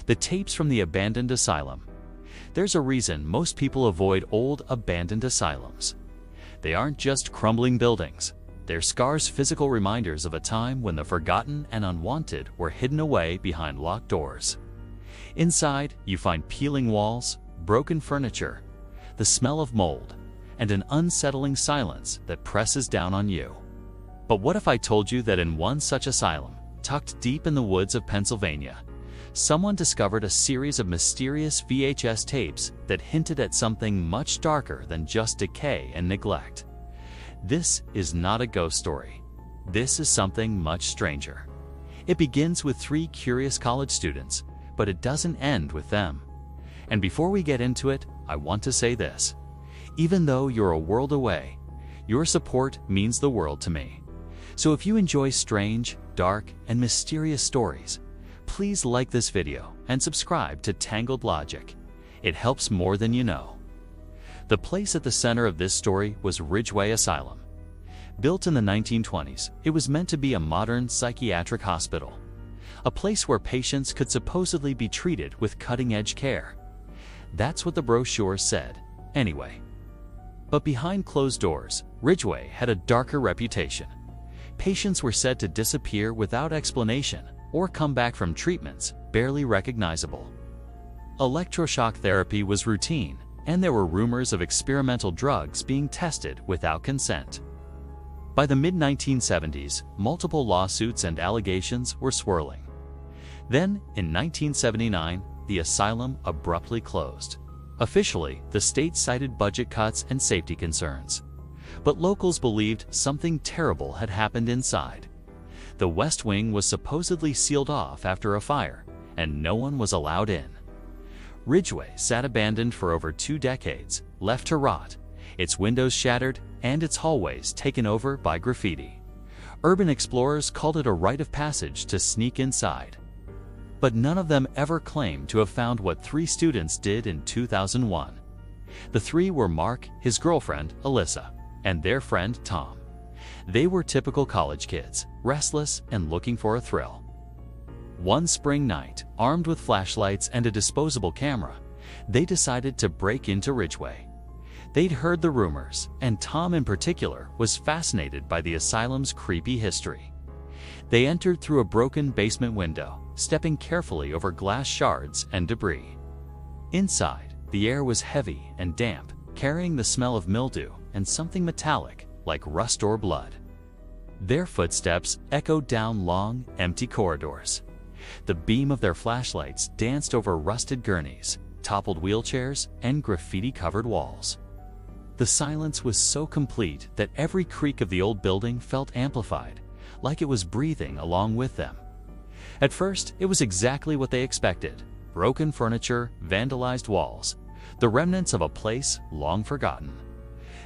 The tapes from the Abandoned Asylum. There's a reason most people avoid old abandoned asylums. They aren't just crumbling buildings. They're scars, physical reminders of a time when the forgotten and unwanted were hidden away behind locked doors. Inside, you find peeling walls, broken furniture, the smell of mold, and an unsettling silence that presses down on you. But what if I told you that in one such asylum, tucked deep in the woods of Pennsylvania, someone discovered a series of mysterious VHS tapes that hinted at something much darker than just decay and neglect? This is not a ghost story. This is something much stranger. It begins with three curious college students, but it doesn't end with them. And before we get into it, I want to say this. Even though you're a world away, your support means the world to me. So if you enjoy strange, dark, and mysterious stories, please like this video and subscribe to Tangled Logic. It helps more than you know. The place at the center of this story was Ridgeway Asylum. Built in the 1920s, it was meant to be a modern psychiatric hospital, a place where patients could supposedly be treated with cutting-edge care. That's what the brochure said, anyway. But behind closed doors, Ridgeway had a darker reputation. Patients were said to disappear without explanation or come back from treatments barely recognizable. Electroshock therapy was routine, and there were rumors of experimental drugs being tested without consent. By the mid-1970s, multiple lawsuits and allegations were swirling. Then, in 1979, the asylum abruptly closed. Officially, the state cited budget cuts and safety concerns. But locals believed something terrible had happened inside. The West Wing was supposedly sealed off after a fire, and no one was allowed in. Ridgeway sat abandoned for over 2 decades, left to rot, its windows shattered and its hallways taken over by graffiti. Urban explorers called it a rite of passage to sneak inside. But none of them ever claimed to have found what 3 students did in 2001. The 3 were Mark, his girlfriend, Alyssa, and their friend, Tom. They were typical college kids, restless and looking for a thrill. One spring night, armed with flashlights and a disposable camera, they decided to break into Ridgeway. They'd heard the rumors, and Tom in particular was fascinated by the asylum's creepy history. They entered through a broken basement window, stepping carefully over glass shards and debris. Inside, the air was heavy and damp, carrying the smell of mildew and something metallic, like rust or blood. Their footsteps echoed down long, empty corridors. The beam of their flashlights danced over rusted gurneys, toppled wheelchairs, and graffiti-covered walls. The silence was so complete that every creak of the old building felt amplified, like it was breathing along with them. At first, it was exactly what they expected: broken furniture, vandalized walls, the remnants of a place long forgotten.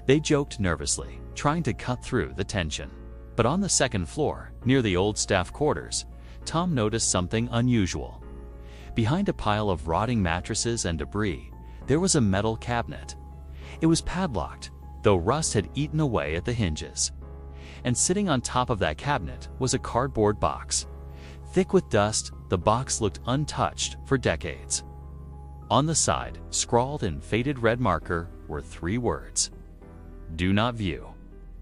They joked nervously, trying to cut through the tension. But on the second floor, near the old staff quarters, Tom noticed something unusual. Behind a pile of rotting mattresses and debris, there was a metal cabinet. It was padlocked, though rust had eaten away at the hinges. And sitting on top of that cabinet was a cardboard box. Thick with dust, the box looked untouched for decades. On the side, scrawled in faded red marker, were 3 words: "Do not view.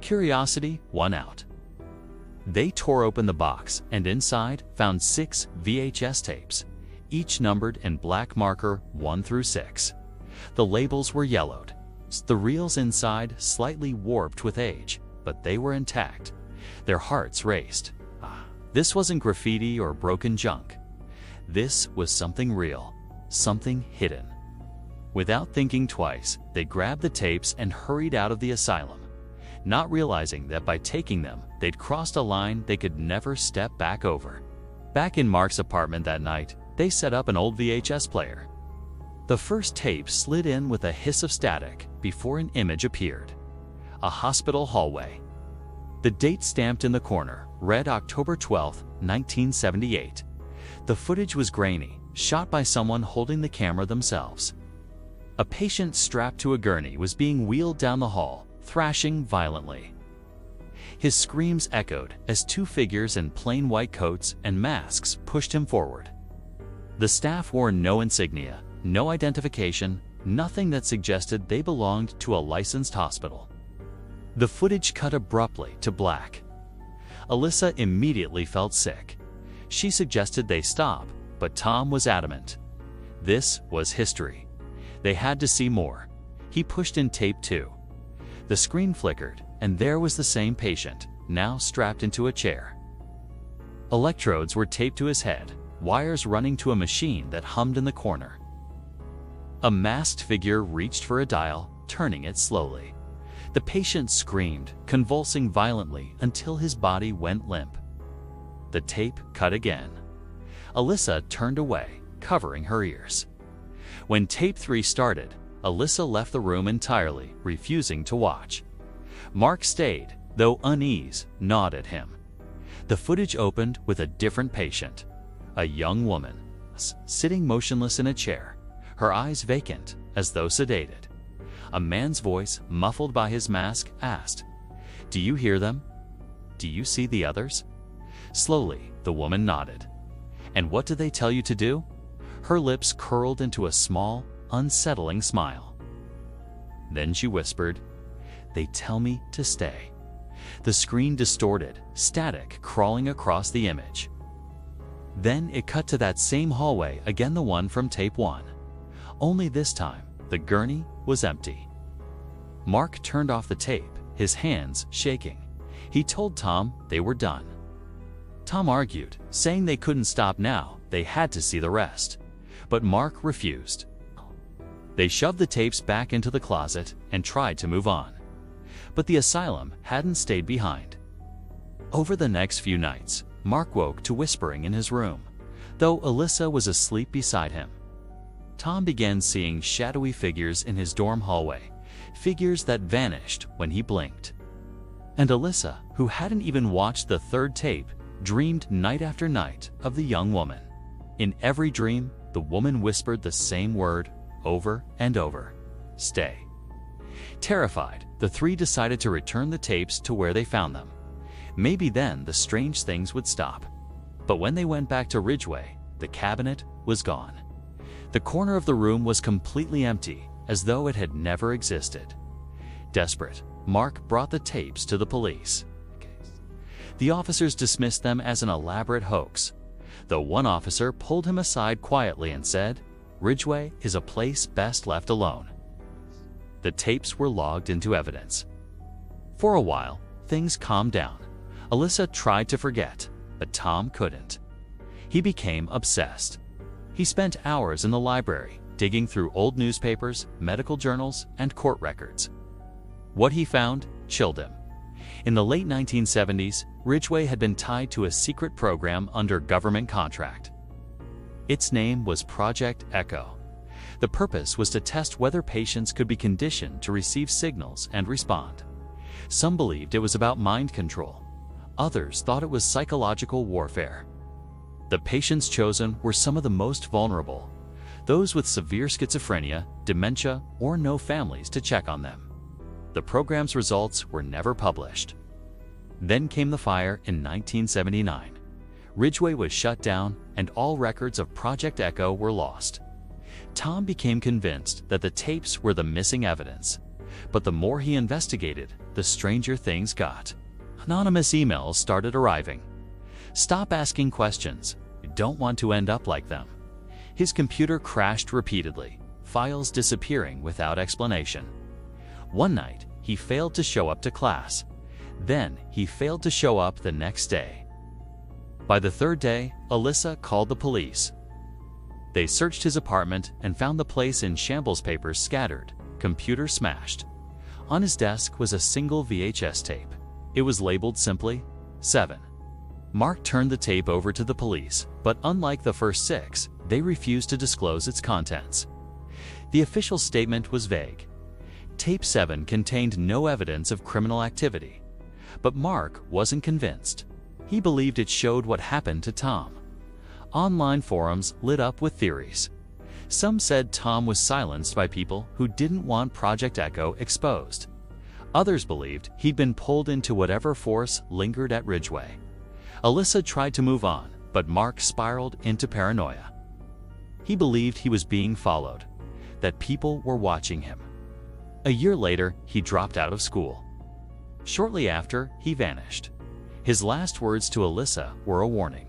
Curiosity won out." They tore open the box and inside found 6 VHS tapes, each numbered in black marker 1 through 6. The labels were yellowed, the reels inside slightly warped with age, but they were intact. Their hearts raced. This wasn't graffiti or broken junk. This was something real, something hidden. Without thinking twice, they grabbed the tapes and hurried out of the asylum, not realizing that by taking them, they'd crossed a line they could never step back over. Back in Mark's apartment that night, they set up an old VHS player. The first tape slid in with a hiss of static before an image appeared. A hospital hallway. The date stamped in the corner read October 12, 1978. The footage was grainy, shot by someone holding the camera themselves. A patient strapped to a gurney was being wheeled down the hall, thrashing violently. His screams echoed as 2 figures in plain white coats and masks pushed him forward. The staff wore no insignia, no identification, nothing that suggested they belonged to a licensed hospital. The footage cut abruptly to black. Alyssa immediately felt sick. She suggested they stop, but Tom was adamant. This was history. They had to see more. He pushed in tape 2. The screen flickered, and there was the same patient, now strapped into a chair. Electrodes were taped to his head, wires running to a machine that hummed in the corner. A masked figure reached for a dial, turning it slowly. The patient screamed, convulsing violently until his body went limp. The tape cut again. Alyssa turned away, covering her ears. When tape 3 started, Alyssa left the room entirely, refusing to watch. Mark stayed, though unease gnawed at him. The footage opened with a different patient, a young woman, sitting motionless in a chair, her eyes vacant, as though sedated. A man's voice, muffled by his mask, asked, "Do you hear them? Do you see the others?" Slowly, the woman nodded. "And what did they tell you to do?" Her lips curled into a small, unsettling smile. Then she whispered, "They tell me to stay." The screen distorted, static crawling across the image. Then it cut to that same hallway, again the one from tape 1. Only this time, the gurney was empty. Mark turned off the tape, his hands shaking. He told Tom they were done. Tom argued, saying they couldn't stop now, they had to see the rest. But Mark refused. They shoved the tapes back into the closet and tried to move on. But the asylum hadn't stayed behind. Over the next few nights, Mark woke to whispering in his room, though Alyssa was asleep beside him. Tom began seeing shadowy figures in his dorm hallway, figures that vanished when he blinked. And Alyssa, who hadn't even watched the 3rd tape, dreamed night after night of the young woman. In every dream, the woman whispered the same word over and over: "Stay." Terrified, the 3 decided to return the tapes to where they found them. Maybe then the strange things would stop. But when they went back to Ridgeway, the cabinet was gone. The corner of the room was completely empty, as though it had never existed. Desperate, Mark brought the tapes to the police. The officers dismissed them as an elaborate hoax, though one officer pulled him aside quietly and said, "Ridgeway is a place best left alone." The tapes were logged into evidence. For a while, things calmed down. Alyssa tried to forget, but Tom couldn't. He became obsessed. He spent hours in the library, digging through old newspapers, medical journals, and court records. What he found chilled him. In the late 1970s, Ridgeway had been tied to a secret program under government contract. Its name was Project Echo. The purpose was to test whether patients could be conditioned to receive signals and respond. Some believed it was about mind control. Others thought it was psychological warfare. The patients chosen were some of the most vulnerable, those with severe schizophrenia, dementia, or no families to check on them. The program's results were never published. Then came the fire in 1979. Ridgeway was shut down, and all records of Project Echo were lost. Tom became convinced that the tapes were the missing evidence. But the more he investigated, the stranger things got. Anonymous emails started arriving. "Stop asking questions. You don't want to end up like them." His computer crashed repeatedly, files disappearing without explanation. One night, he failed to show up to class. Then, he failed to show up the next day. By the 3rd day, Alyssa called the police. They searched his apartment and found the place in shambles, papers scattered, computer smashed. On his desk was a single VHS tape. It was labeled simply 7. Mark turned the tape over to the police, but unlike the first 6, they refused to disclose its contents. The official statement was vague. Tape 7 contained no evidence of criminal activity. But Mark wasn't convinced. He believed it showed what happened to Tom. Online forums lit up with theories. Some said Tom was silenced by people who didn't want Project Echo exposed. Others believed he'd been pulled into whatever force lingered at Ridgeway. Alyssa tried to move on, but Mark spiraled into paranoia. He believed he was being followed, that people were watching him. A year later, he dropped out of school. Shortly after, he vanished. His last words to Alyssa were a warning.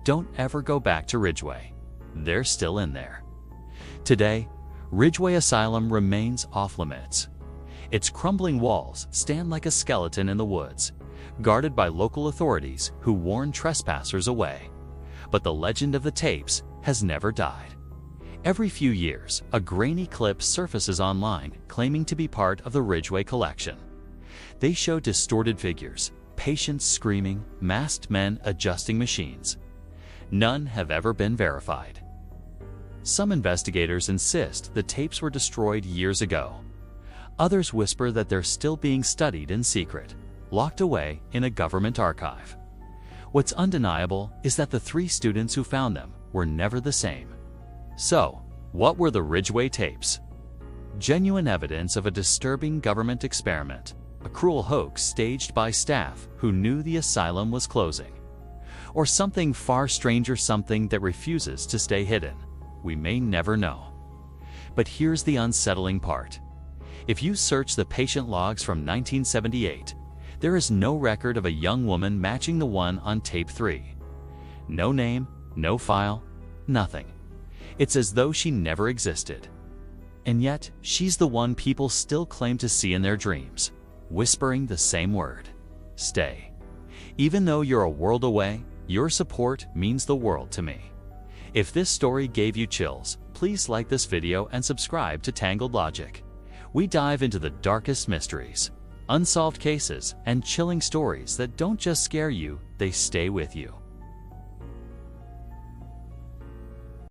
Don't ever go back to Ridgeway. They're still in there. Today, Ridgeway Asylum remains off-limits. Its crumbling walls stand like a skeleton in the woods, guarded by local authorities who warn trespassers away. But the legend of the tapes has never died. Every few years, a grainy clip surfaces online claiming to be part of the Ridgeway collection. They show distorted figures, patients screaming, masked men adjusting machines. None have ever been verified. Some investigators insist the tapes were destroyed years ago. Others whisper that they're still being studied in secret, locked away in a government archive. What's undeniable is that the 3 students who found them were never the same. So, what were the Ridgeway tapes? Genuine evidence of a disturbing government experiment, a cruel hoax staged by staff who knew the asylum was closing. Or something far stranger, something that refuses to stay hidden. We may never know. But here's the unsettling part. If you search the patient logs from 1978, there is no record of a young woman matching the one on tape 3. No name, no file, nothing. It's as though she never existed. And yet, she's the one people still claim to see in their dreams, whispering the same word: stay. Even though you're a world away, your support means the world to me. If this story gave you chills, please like this video and subscribe to Tangled Logic. We dive into the darkest mysteries, unsolved cases, and chilling stories that don't just scare you, they stay with you.